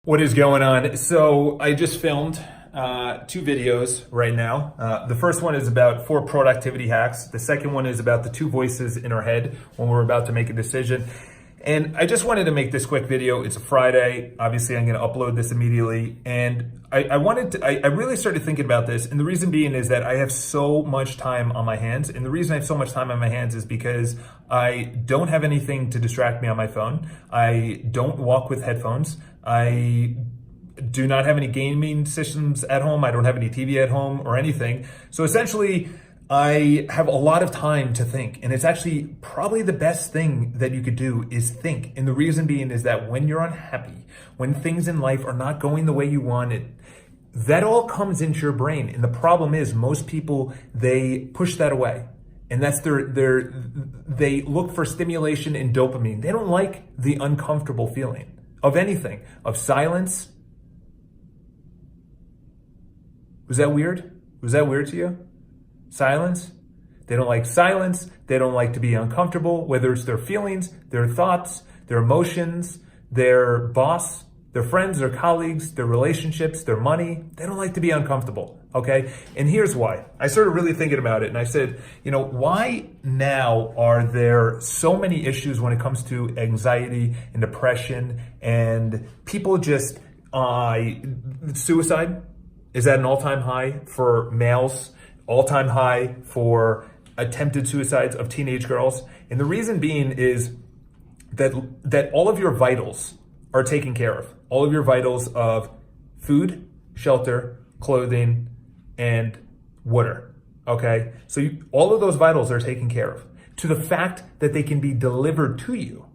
What is going on? So I just filmed two videos right now. The first one is about 4 productivity hacks. The second one is about the 2 voices in our head when we're about to make a decision. And I just wanted to make this quick video. It's a Friday. Obviously, I'm going to upload this immediately. And I really started thinking about this. And the reason being is that I have so much time on my hands. And the reason I have so much time on my hands is because I don't have anything to distract me on my phone. I don't walk with headphones. I do not have any gaming systems at home. I don't have any TV at home or anything. So essentially, I have a lot of time to think, and it's actually probably the best thing that you could do is think. And the reason being is that when you're unhappy, when things in life are not going the way you want it, that all comes into your brain. And the problem is most people, they push that away. And that's they look for stimulation in dopamine. They don't like the uncomfortable feeling of anything, of silence. Was that weird? Was that weird to you? Silence. They don't like silence. They don't like to be uncomfortable, whether it's their feelings, their thoughts, their emotions, their boss, their friends, their colleagues, their relationships, their money. They don't like to be uncomfortable, okay? And here's why. I started really thinking about it and I said, why now are there so many issues when it comes to anxiety and depression and people just, suicide is at an all-time high for males, all-time high for attempted suicides of teenage girls. And the reason being is that all of your vitals are taken care of. All of your vitals of food, shelter, clothing, and water, okay? So all of those vitals are taken care of to the fact that they can be delivered to you.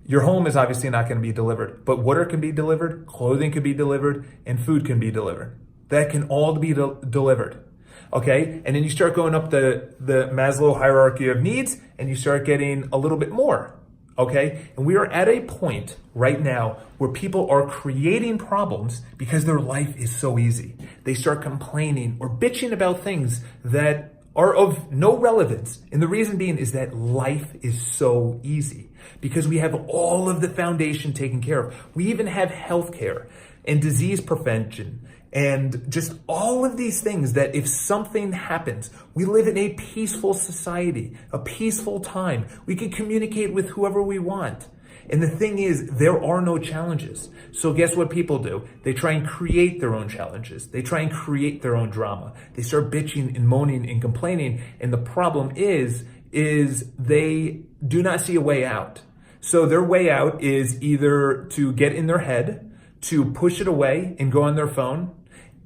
Your home is obviously not going to be delivered, but water can be delivered, clothing can be delivered, and food can be delivered. That can all be delivered. Okay, and then you start going up the Maslow hierarchy of needs and you start getting a little bit more, okay? And we are at a point right now where people are creating problems because their life is so easy. They start complaining or bitching about things that are of no relevance. And the reason being is that life is so easy because we have all of the foundation taken care of. We even have healthcare and disease prevention and just all of these things that if something happens, we live in a peaceful society, a peaceful time. We can communicate with whoever we want. And the thing is, there are no challenges. So guess what people do? They try and create their own challenges. They try and create their own drama. They start bitching and moaning and complaining. And the problem is they do not see a way out. So their way out is either to get in their head, to push it away and go on their phone.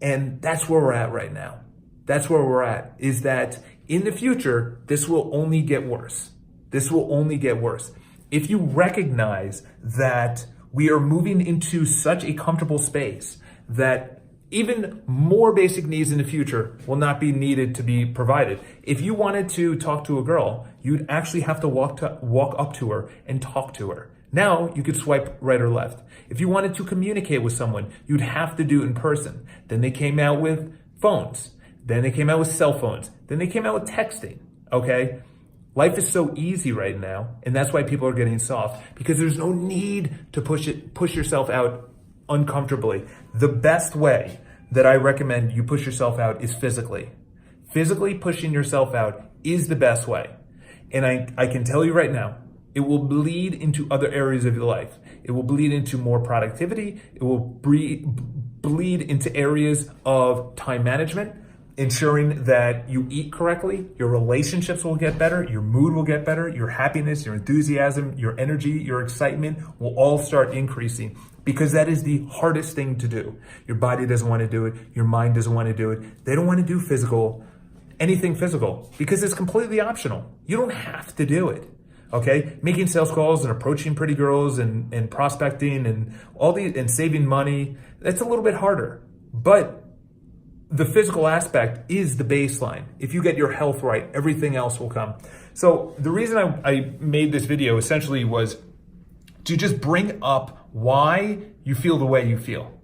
And that's where we're at right now. That's where we're at, is that in the future, this will only get worse. This will only get worse. If you recognize that we are moving into such a comfortable space that even more basic needs in the future will not be needed to be provided. If you wanted to talk to a girl, you'd actually have to walk up to her and talk to her. Now you could swipe right or left. If you wanted to communicate with someone, you'd have to do it in person. Then they came out with phones. Then they came out with cell phones. Then they came out with texting, okay? Life is so easy right now, and that's why people are getting soft, because there's no need to push yourself out uncomfortably. The best way that I recommend you push yourself out is physically. Physically pushing yourself out is the best way. And I can tell you right now, it will bleed into other areas of your life. It will bleed into more productivity. It will bleed into areas of time management, ensuring that you eat correctly, your relationships will get better, your mood will get better, your happiness, your enthusiasm, your energy, your excitement will all start increasing, because that is the hardest thing to do. Your body doesn't want to do it. Your mind doesn't want to do it. They don't want to do anything physical, because it's completely optional. You don't have to do it. Okay, making sales calls and approaching pretty girls and prospecting and all these and saving money, that's a little bit harder. But the physical aspect is the baseline. If you get your health right, everything else will come. So the reason I made this video essentially was to just bring up why you feel the way you feel.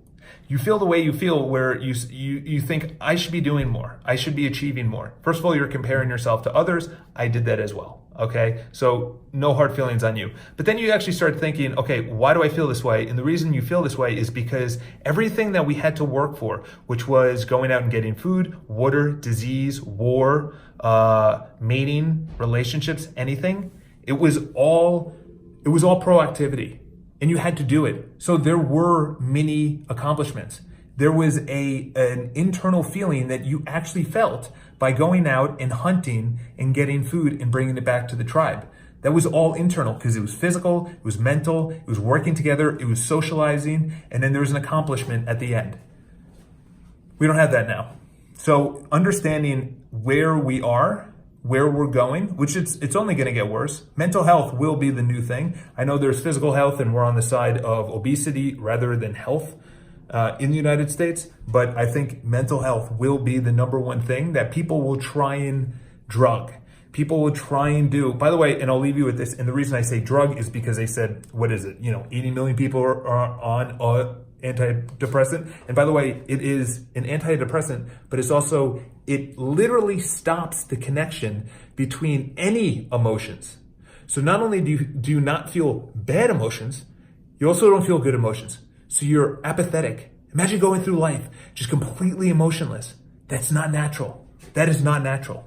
You feel the way you feel where you think, I should be doing more. I should be achieving more. First of all, you're comparing yourself to others. I did that as well. Okay, so no hard feelings on you. But then you actually start thinking, okay, why do I feel this way? And the reason you feel this way is because everything that we had to work for, which was going out and getting food, water, disease, war, mating, relationships, anything, it was all proactivity, and you had to do it. So there were many accomplishments. There was an internal feeling that you actually felt by going out and hunting and getting food and bringing it back to the tribe. That was all internal because it was physical, it was mental, it was working together, it was socializing, and then there was an accomplishment at the end. We don't have that now. So understanding where we are, where we're going, which it's only going to get worse. Mental health will be the new thing. I know there's physical health, and we're on the side of obesity rather than health in the United States, but I think mental health will be the number one thing that people will try and drug. People will try and do. By the way, and I'll leave you with this, and the reason I say drug is because they said, 80 million people are on antidepressant. And by the way, it is an antidepressant, but it literally stops the connection between any emotions. So not only do you not feel bad emotions, you also don't feel good emotions. So you're apathetic. Imagine going through life just completely emotionless. That's not natural. That is not natural.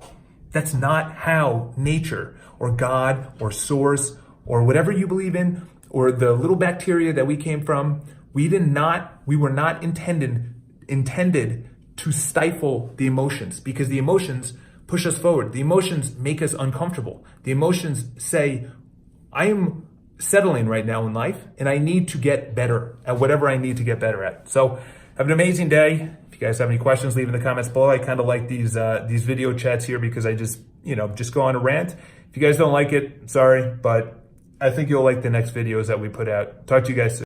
That's not how nature or God or source or whatever you believe in, or the little bacteria that we came from, we were not intended to stifle the emotions, because the emotions push us forward. The emotions make us uncomfortable. The emotions say, I am settling right now in life, and I need to get better at whatever I need to get better at. So have an amazing day. If you guys have any questions, leave in the comments below. I kind of like these video chats here because I just go on a rant. If you guys don't like it, sorry, but I think you'll like the next videos that we put out. Talk to you guys soon.